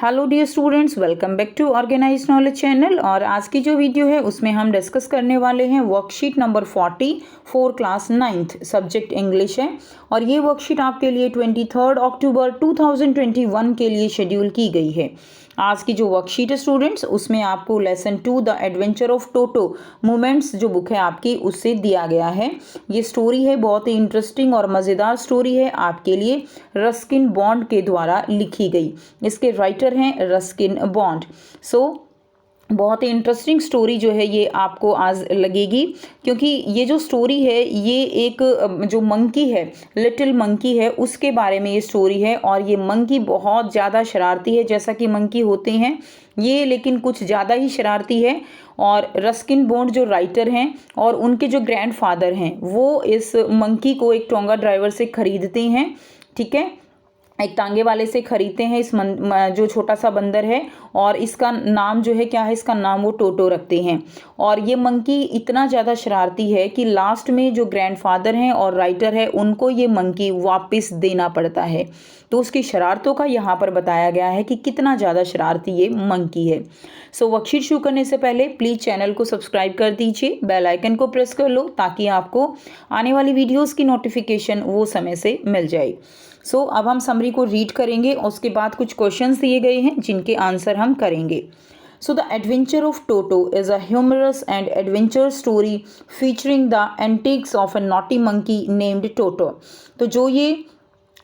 Hello dear students, welcome back to organise knowledge channel. और आज की जो वीडियो है उसमें हम डिस्कस करने वाले हैं worksheet number 44 class 9th subject English है। और ये वर्कशीट आपके लिए 23 अक्टूबर 2021 के लिए शेड्यूल की गई है। आज की जो वर्कशीट है स्टूडेंट्स, उसमें आपको lesson 2 the adventure of toto moments जो बुक है आपकी, उससे दिया गया है। ये स्टोरी है, बहुत ही इंटरेस्टिंग और मज़ेदार स्टोरी है, आपके लिए रस्किन बॉन्ड के द्वारा लिखी गई। इसके राइटर हैं रस्किन बॉन्ड। बहुत ही इंटरेस्टिंग स्टोरी जो है ये आपको आज लगेगी, क्योंकि ये जो स्टोरी है ये एक जो मंकी है, लिटिल मंकी है, उसके बारे में ये स्टोरी है। और ये मंकी बहुत ज़्यादा शरारती है, जैसा कि मंकी होते हैं ये, लेकिन कुछ ज़्यादा ही शरारती है। और रस्किन बॉन्ड जो राइटर हैं और उनके जो ग्रैंडफादर हैं, वो इस मंकी को एक टोंगा ड्राइवर से ख़रीदते हैं। ठीक है, एक टांगे वाले से खरीदते हैं इस जो छोटा सा बंदर है। और इसका नाम जो है क्या है, इसका नाम वो टोटो रखते हैं। और ये मंकी इतना ज़्यादा शरारती है कि लास्ट में जो ग्रैंडफादर हैं और राइटर है उनको ये मंकी वापस देना पड़ता है। तो उसकी शरारतों का यहाँ पर बताया गया है कि कितना ज़्यादा शरारती ये मंकी है। वर्कशीट शुरू करने से पहले प्लीज़ चैनल को सब्सक्राइब कर दीजिए, बेल आइकन को प्रेस कर लो ताकि आपको आने वाली वीडियोज़ की नोटिफिकेशन वो समय से मिल जाए। अब हम समरी को रीड करेंगे और उसके बाद कुछ क्वेश्चंस दिए गए हैं जिनके आंसर हम करेंगे। The adventure of Toto is a humorous and adventure story featuring the antics of a naughty monkey named Toto. तो जो ये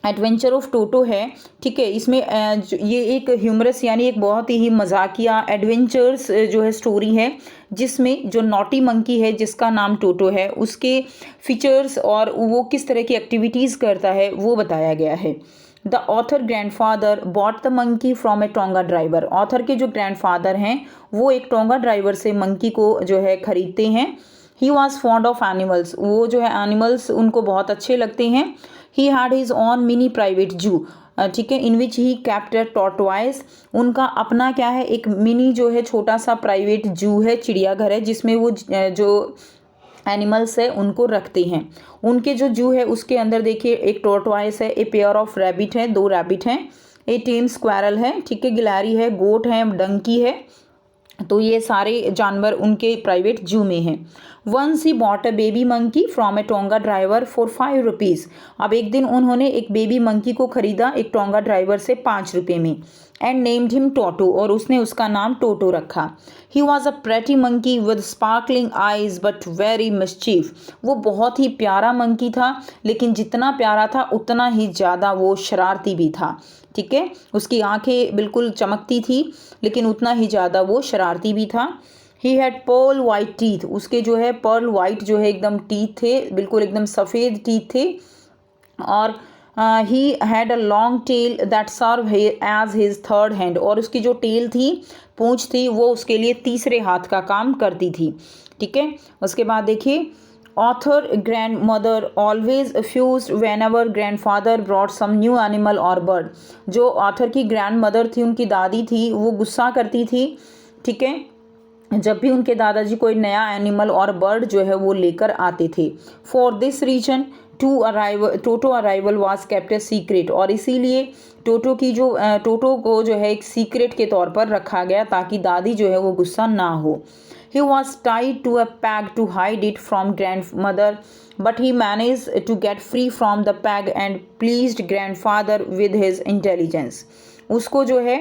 एडवेंचर ऑफ टोटो है, ठीक है, इसमें ये एक ह्यूमरस यानी एक बहुत ही मजाकिया एडवेंचर्स जो है स्टोरी है, जिसमें जो नॉटी मंकी है जिसका नाम टोटो है, उसके फीचर्स और वो किस तरह की एक्टिविटीज़ करता है वो बताया गया है। The author grandfather bought the monkey from a tonga driver. Author के जो ग्रैंडफादर हैं वो एक टोंगा ड्राइवर से मंकी को जो है खरीदते हैं। He was fond of animals, वो जो है एनिमल्स उनको बहुत अच्छे लगते हैं। He had his on mini private जू, ठीक है, इन विच ही कैप्ट अ टॉर्टवाइस। उनका अपना क्या है, एक मिनी जो है छोटा सा प्राइवेट जू है, चिड़ियाघर है, जिसमें वो जो एनिमल्स है उनको रखते हैं। उनके जो जू है उसके अंदर देखिए एक टॉर्टवाइस है, ए पेयर ऑफ रैबिट है, 2 रैबिट हैं, ए टेम स्क्वायरल है, ठीक है, गिलहरी है, गोट है, डंकी है। तो ये सारे जानवर उनके प्राइवेट जू में हैं। Once he bought a baby monkey from a tonga driver for 5 rupees. अब एक दिन उन्होंने एक बेबी मंकी को खरीदा एक टोंगा ड्राइवर से 5 रुपये में। एंड नेम्ड हिम टोटो, और उसने उसका नाम टोटो रखा। He was a pretty monkey with sparkling eyes but very mischief. वो बहुत ही प्यारा मंकी था, लेकिन जितना प्यारा था उतना ही ज़्यादा वो शरारती भी था। ठीक है, उसकी आंखें बिल्कुल चमकती थी, लेकिन उतना ही ज़्यादा वो शरारती भी था। He had Perl white teeth, उसके जो है पर्ल वाइट जो है एकदम टीथ थे, बिल्कुल एकदम सफ़ेद टीथ थे। और he had a long tail that serve as his third hand, और उसकी जो टेल थी, पूंछ थी, वो उसके लिए तीसरे हाथ का काम करती थी। ठीक है, उसके बाद देखिए, author grandmother always fused whenever grandfather brought some new animal और बर्ड। जो ऑथर की ग्रैंड मदर थी, उनकी दादी थी, वो गुस्सा करती थी, ठीक है, जब भी उनके दादाजी कोई नया एनिमल और बर्ड जो है वो लेकर आते थे। For this reason Toto arrival was kept a secret, और इसीलिए टोटो को जो है एक सीक्रेट के तौर पर रखा गया ताकि दादी जो है वो गुस्सा ना हो। He was tied to a peg to hide it from grandmother, but he managed to get free from the peg and pleased grandfather with his intelligence. उसको जो है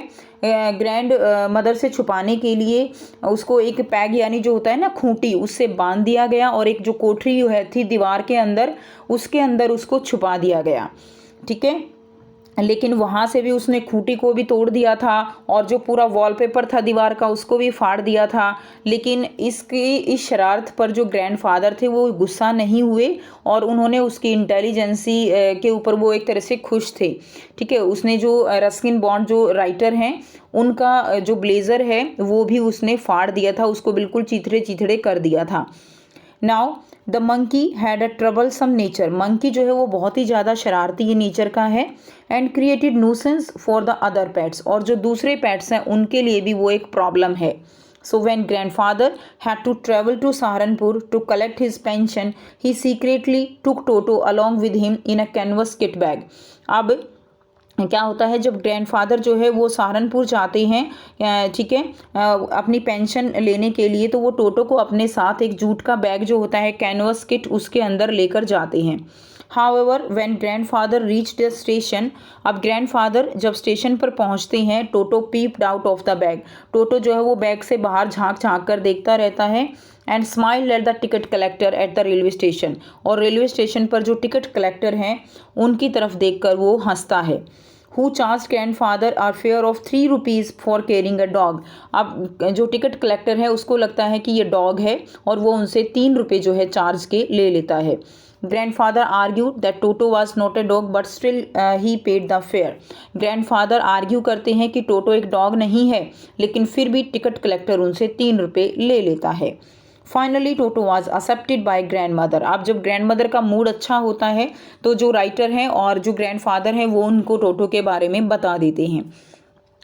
ग्रैंड मदर से छुपाने के लिए उसको एक पैग यानी जो होता है ना खूंटी, उससे बांध दिया गया, और एक जो कोठरी है थी दीवार के अंदर, उसके अंदर उसको छुपा दिया गया। ठीक है, लेकिन वहाँ से भी उसने खूंटी को भी तोड़ दिया था, और जो पूरा वॉलपेपर था दीवार का उसको भी फाड़ दिया था। लेकिन इस शरारत पर जो ग्रैंडफादर थे वो गुस्सा नहीं हुए, और उन्होंने उसकी इंटेलिजेंसी के ऊपर वो एक तरह से खुश थे। ठीक है, उसने जो रस्किन बॉन्ड जो राइटर हैं उनका जो ब्लेज़र है वो भी उसने फाड़ दिया था, उसको बिल्कुल चिथड़े चिथड़े कर दिया था। Now the monkey had a troublesome nature. Monkey जो है वो बहुत ही ज़्यादा शरारती नेचर का है। And created nuisance for the other pets, और जो दूसरे पेट्स हैं उनके लिए भी वो एक प्रॉब्लम है। So when grandfather had to travel to Saharanpur to collect his pension, he secretly took Toto along with him in a canvas kit bag. अब क्या होता है, जब ग्रैंडफादर जो है वो सहारनपुर जाते हैं, ठीक है, अपनी पेंशन लेने के लिए, तो वो टोटो को अपने साथ एक जूट का बैग जो होता है कैनवस किट, उसके अंदर लेकर जाते हैं। However when grandfather reach the station, अब ग्रैंडफादर जब स्टेशन पर पहुंचते हैं, Toto peeped out of the bag, Toto जो है वो बैग से बाहर झांक झांक कर देखता रहता है। And smile at the ticket collector at the railway station, और रेलवे स्टेशन पर जो टिकट कलेक्टर हैं उनकी तरफ देखकर वो हंसता है। Who charge grandfather a fare of 3 rupees for carrying a dog, अब जो टिकट कलेक्टर है उसको लगता है कि ये डॉग है और वो उनसे 3 रुपये जो है चार्ज के ले लेता है। Grandfather argue that toto was not a dog but still he paid the fair, grandfather argue करते हैं कि टोटो एक डॉग नहीं है, लेकिन फिर भी टिकट कलेक्टर उनसे 3 रुपये ले लेता है। Finally toto was accepted by grand mother, अब जब ग्रैंड मदर का मूड अच्छा होता है तो जो राइटर हैं और जो ग्रैंडफादर हैं वो उनको टोटो के बारे में बता देते हैं।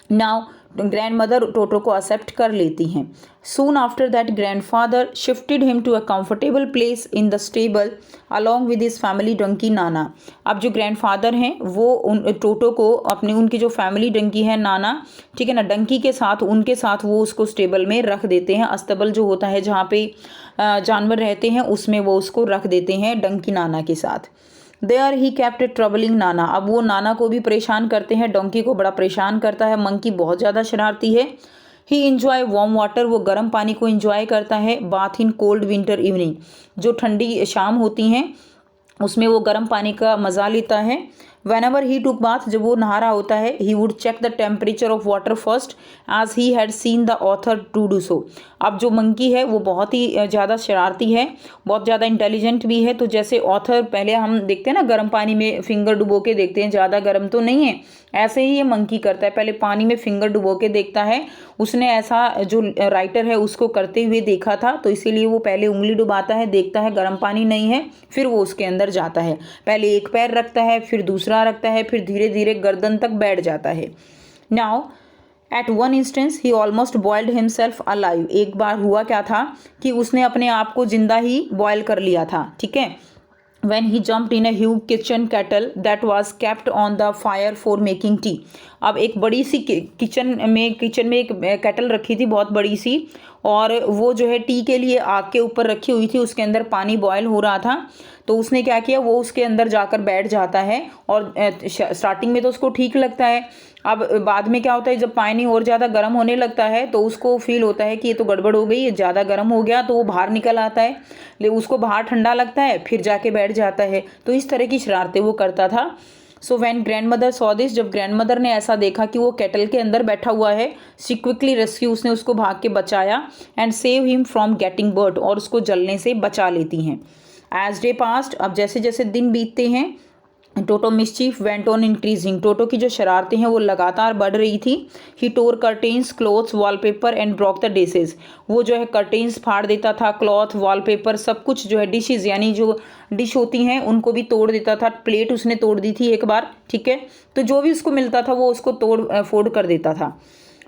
नाउ ग्रैंड मदर टोटो को एक्सेप्ट कर लेती हैं। Soon after that grandfather shifted him to a comfortable place in the stable along with his family donkey Nana, अब जो ग्रैंडफादर हैं वो टोटो को अपने उनकी जो फैमिली डंकी है नाना, ठीक है ना, डंकी के साथ उनके साथ वो उसको स्टेबल में रख देते हैं। अस्तबल जो होता है जहाँ पे जानवर रहते हैं उसमें वो उसको रख देते हैं डंकी नाना के साथ। देयर ही कैप्ट ट्रबलिंग नाना, अब वो नाना को भी परेशान करते हैं, डोंकी को बड़ा परेशान करता है, मंकी बहुत ज़्यादा शरारती है। ही इंजॉय वार्म वाटर, वो गर्म पानी को इंजॉय करता है। Bath in cold winter evening, जो ठंडी शाम होती हैं उसमें वो गर्म पानी का मज़ा लेता है। Whenever he took bath, जब वो नहा रहा होता है, he would check the temperature of water first as he had seen the author to do so, अब जो मंकी है वो बहुत ही ज़्यादा शरारती है, बहुत ज़्यादा इंटेलिजेंट भी है, तो जैसे ऑथर पहले हम देखते हैं ना गर्म पानी में फिंगर डुबो के देखते हैं, ज़्यादा गर्म तो नहीं है, ऐसे ही ये मंकी करता है, पहले पानी में फिंगर डुबो के देखता है। उसने ऐसा जो राइटर है उसको करते हुए देखा था, तो इसीलिए वो पहले उंगली डुबाता है, देखता है गर्म पानी नहीं है, फिर वो उसके अंदर जाता है, पहले एक पैर रखता है, फिर दूसरा रखता है, फिर धीरे धीरे गर्दन तक बैठ जाता है। Now at one instance he almost boiled himself alive, एक बार हुआ क्या था कि उसने अपने आप को जिंदा ही बॉयल कर लिया था, ठीक है। when he jumped in a huge kitchen kettle that was kept on the fire for making tea, अब एक बड़ी सी किचन में एक केटल रखी थी बहुत बड़ी सी, और वो जो है टी के लिए आग के ऊपर रखी हुई थी, उसके अंदर पानी बॉयल हो रहा था, तो उसने क्या किया, वो उसके अंदर जाकर बैठ जाता है, और स्टार्टिंग में तो उसको ठीक लगता है, अब बाद में क्या होता है जब पानी और ज़्यादा गर्म होने लगता है तो उसको फील होता है कि ये तो गड़बड़ हो गई, ये ज़्यादा गर्म हो गया, तो वो बाहर निकल आता है, लेकिन उसको बाहर ठंडा लगता है, फिर जाके बैठ जाता है, तो इस तरह की शरारतें वो करता था। So when grand mother saw this, जब ग्रैंड मदर ने ऐसा देखा कि वो केटल के अंदर बैठा हुआ है, शी क्विकली रेस्क्यू, उसने उसको भाग के बचाया, and save him from getting burnt, और उसको जलने से बचा लेती हैं। एज डे पास्ट, अब जैसे जैसे दिन बीतते हैं, Toto mischief went on increasing, Toto की जो शरारतें हैं वो लगातार बढ़ रही थी। He tore curtains, clothes, wallpaper and broke the dishes, वो जो है कर्टेन्स फाड़ देता था, क्लॉथ, वॉलपेपर, सब कुछ जो है, डिशेज यानी जो डिश होती हैं उनको भी तोड़ देता था, प्लेट उसने तोड़ दी थी एक बार, ठीक है, तो जो भी उसको मिलता था वो उसको तोड़ फोड़ कर देता था।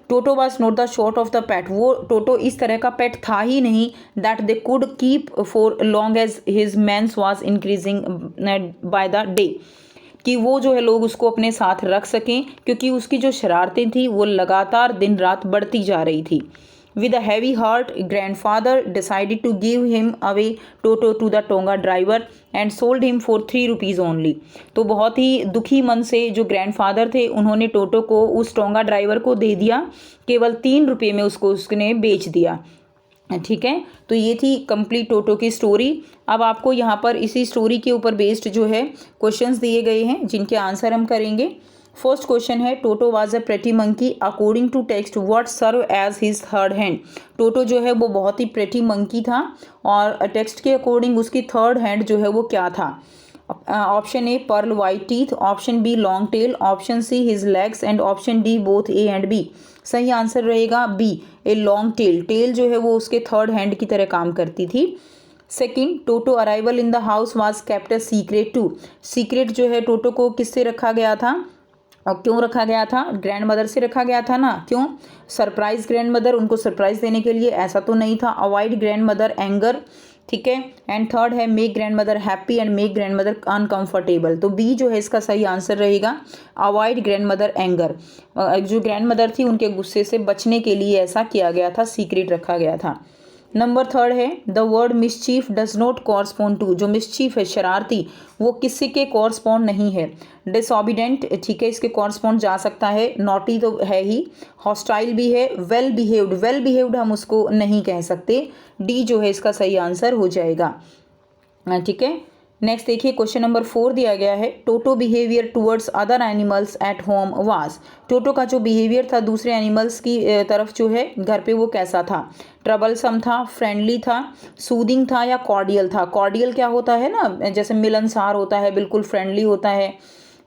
Toto was not the short of the pet, वो टोटो इस तरह का पेट था ही नहीं, that they could keep for long as his means was increasing by the day, कि वो जो है लोग उसको अपने साथ रख सकें, क्योंकि उसकी जो शरारतें थी वो लगातार दिन रात बढ़ती जा रही थी। With a heavy heart, grandfather decided to give him away Toto to the Tonga driver and sold him for 3 rupees only. तो बहुत ही दुखी मन से जो ग्रैंडफादर थे उन्होंने टोटो को उस टोंगा ड्राइवर को दे दिया, केवल 3 रुपये में उसको उसने बेच दिया, ठीक है। तो ये थी कंप्लीट टोटो की स्टोरी। अब आपको यहाँ पर इसी स्टोरी के ऊपर बेस्ड जो है क्वेश्चंस दिए गए हैं जिनके आंसर हम करेंगे। फर्स्ट क्वेश्चन है, Toto was a pretty monkey according to text what serve as his third hand, Toto जो है वो बहुत ही प्रेटी मंकी था और टेक्स्ट के अकॉर्डिंग उसकी थर्ड हैंड जो है वो क्या था। Option A pearl white teeth, option B long tail, option C his legs and option D both A and B. सही आंसर रहेगा B, a long tail, tail जो है वो उसके थर्ड हैंड की तरह काम करती थी। Second, Toto arrival in the house was kept a secret too, secret जो है टोटो को किससे रखा गया था और क्यों रखा गया था, ग्रैंड मदर से रखा गया था ना, क्यों, सरप्राइज ग्रैंड मदर, उनको सरप्राइज देने के लिए, ऐसा तो नहीं था। अवॉइड ग्रैंड मदर एंगर, ठीक है। एंड थर्ड है make grand mother happy and make grand mother uncomfortable, तो बी जो है इसका सही आंसर रहेगा। अवॉइड ग्रैंड मदर एंगर, जो ग्रैंड मदर थी उनके गुस्से से बचने के लिए ऐसा किया गया था, सीक्रेट रखा गया था। नंबर थर्ड है the word mischief does not correspond to, जो मिसचीफ है शरारती, वो किसी के कॉरस्पॉन्ड नहीं है। डिसऑबिडेंट, ठीक है, इसके कॉरस्पॉन्ड जा सकता है। नॉटी तो है ही, हॉस्टाइल भी है। वेल बिहेव्ड, वेल बिहेव्ड हम उसको नहीं कह सकते। डी जो है इसका सही आंसर हो जाएगा, ठीक है। नेक्स्ट देखिए क्वेश्चन नंबर 4 दिया गया है Toto behaviour towards other animals at home was, Toto का जो बिहेवियर था दूसरे एनिमल्स की तरफ जो है घर पे वो कैसा था? ट्रबलसम था, फ्रेंडली था, सूदिंग था या कॉर्डियल था? कॉर्डियल क्या होता है ना, जैसे मिलनसार होता है, बिल्कुल फ्रेंडली होता है,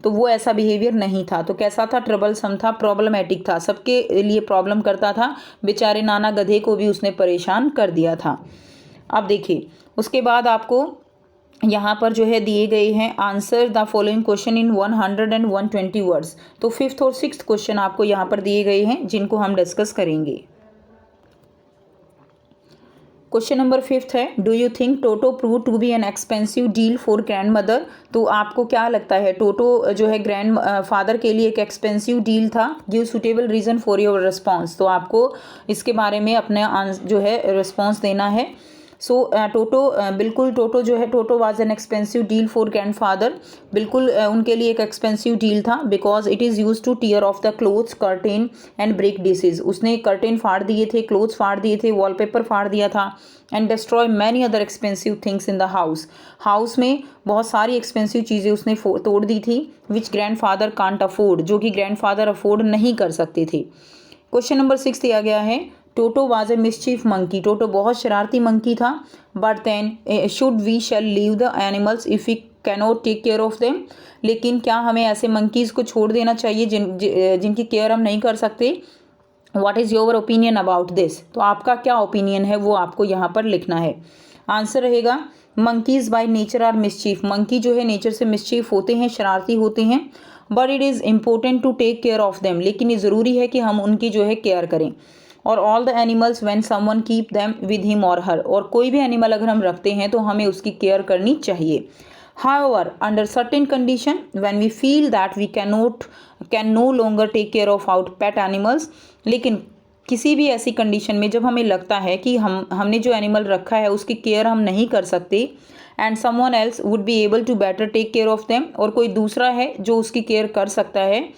तो वो ऐसा बिहेवियर नहीं था। तो कैसा था? ट्रबलसम था, प्रॉब्लमेटिक था, सबके लिए प्रॉब्लम करता था, बेचारे नाना गधे को भी उसने परेशान कर दिया था। अब देखिए उसके बाद आपको यहाँ पर जो है दिए गए हैं answer the following question in 100 and 120 words. तो 5th और 6th क्वेश्चन आपको यहाँ पर दिए गए हैं जिनको हम डिस्कस करेंगे। क्वेश्चन नंबर 5th है do you think Toto prove to be an expensive deal for grandmother, तो आपको क्या लगता है टोटो जो है ग्रैंड फादर के लिए एक एक्सपेंसिव डील था? Give suitable reason for your response, तो आपको इसके बारे में अपना जो है रिस्पॉन्स देना है। सो टोटो बिल्कुल टोटो जो है Toto was an expensive deal for grandfather, बिल्कुल उनके लिए एक एक्सपेंसिव डील था because it is use to tear off the clothes curtain and break dishes, उसने कर्टेन फाड़ दिए थे, क्लोथ्स फाड़ दिए थे, वॉलपेपर फाड़ दिया था and destroy many other expensive things in the house, house में बहुत सारी एक्सपेंसिव चीज़ें उसने तोड़ दी थी विच ग्रैंड फादर कांट अफोर्ड, जो कि ग्रैंड फादर अफोर्ड नहीं कर सकते थे। क्वेश्चन नंबर 6 दिया गया है Toto was a mischief monkey, Toto बहुत शरारती मंकी था, but then should we shall leave the animals if we cannot take care of them, लेकिन क्या हमें ऐसे मंकीज़ को छोड़ देना चाहिए जिनकी केयर हम नहीं कर सकते? What is your opinion about this, तो आपका क्या ओपिनियन है वो आपको यहाँ पर लिखना है। आंसर रहेगा monkeys by nature are mischief, monkey जो है नेचर से मिसचीफ होते हैं, शरारती होते हैं, but it is important to take care of them, लेकिन ये ज़रूरी है कि हम उनकी जो है केयर करें। और all the animals when someone keep them with him और हर, और कोई भी एनिमल अगर हम रखते हैं तो हमें उसकी केयर करनी चाहिए। However, under certain condition, when we feel that we can no longer take care of our pet animals, लेकिन किसी भी ऐसी कंडीशन में जब हमें लगता है कि हमने जो एनिमल रखा है उसकी केयर हम नहीं कर सकते and someone else would be able to better take care of them, और कोई दूसरा है जो उसकी केयर कर सकता है,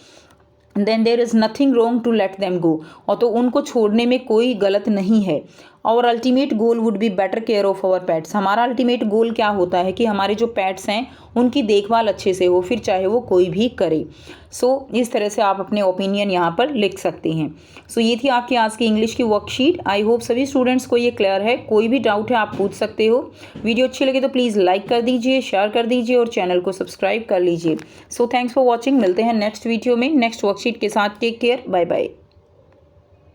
then there is nothing wrong to let them go, और तो उनको छोड़ने में कोई गलत नहीं है। Our ultimate goal would be better care of our pets, हमारा अल्टीमेट गोल क्या होता है कि हमारे जो पेट्स हैं उनकी देखभाल अच्छे से हो, फिर चाहे वो कोई भी करे। सो इस तरह से आप अपने ओपिनियन यहाँ पर लिख सकते हैं। सो ये थी आपकी आज की इंग्लिश की वर्कशीट। आई होप सभी स्टूडेंट्स को ये क्लियर है, कोई भी डाउट है आप पूछ सकते हो। वीडियो अच्छी लगे तो प्लीज़ लाइक कर दीजिए, शेयर कर दीजिए और चैनल को सब्सक्राइब कर लीजिए। सो थैंक्स फॉर वॉचिंग, मिलते हैं नेक्स्ट वीडियो में नेक्स्ट वर्कशीट के साथ। Take care, bye bye.